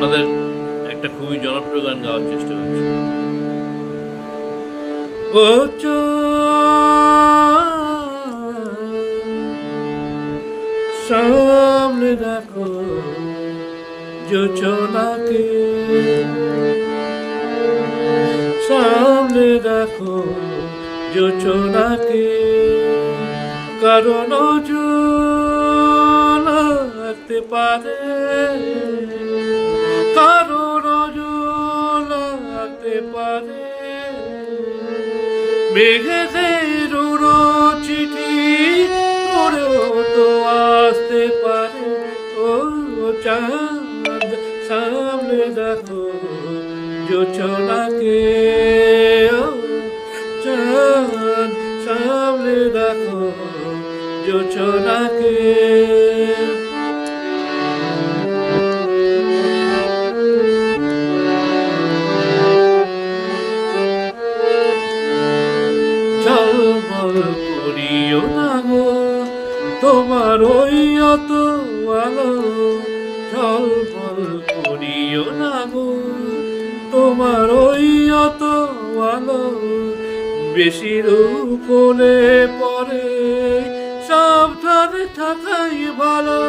আপনাদের একটা খুবই জনপ্রিয় গান গাওয়ার চেষ্টা করছি। ও সামনে দেখো যোচনাকে, সামনে দেখো যোচনাকে, কারণ লাগতে পারে, কারণ লাগতে পারে, মেঘেদের চিঠি করেও তো আসতে পারে। ও চাঁদ সামনে দেখো যোচনাকে, ও চাঁদ সামনে দেখো যোচনাকে। ঝলমল করিও না গো তোমার ওই অত আলো, ঝলমল করিও না গো তোমার ওই অত আলো, বেশি রূপলে পরে সাবধানে থাকাই ভালো।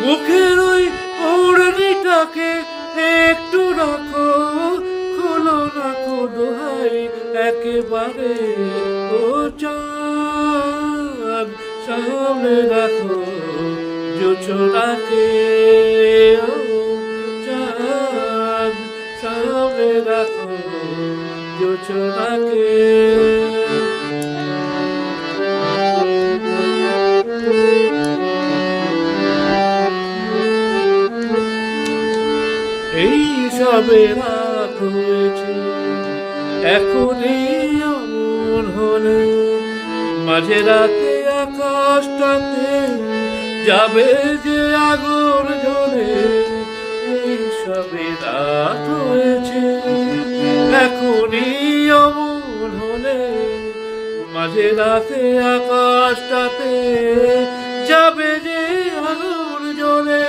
মুখের ওই ওড়নিটাকে একটু রাখো, খোলো রাখো দোহাই একেবারে। ও চাঁদ সামনে রাখো যোচনাকে, ও চাঁদ সামনে রাখো যোচনাকে। এই সবে রাত হয়েছে এখনই অমন হলে, মাঝে রাতে আকাশটাতে যাবে যে আগুন জ্বলে। এই সবে রাত হয়েছে এখনই অমন হলে, মাঝে রাতে আকাশটাতে যাবে যে আগুন জ্বলে।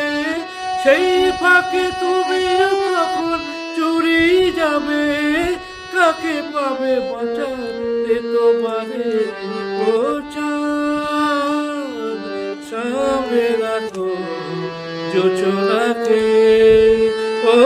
সেই ফাঁকে তুমি কখন চুরি যাবে, কাকে পাবে বাঁচাতে তোমারে। ও চাঁদ সামনে রাখো যোচনাকে, ও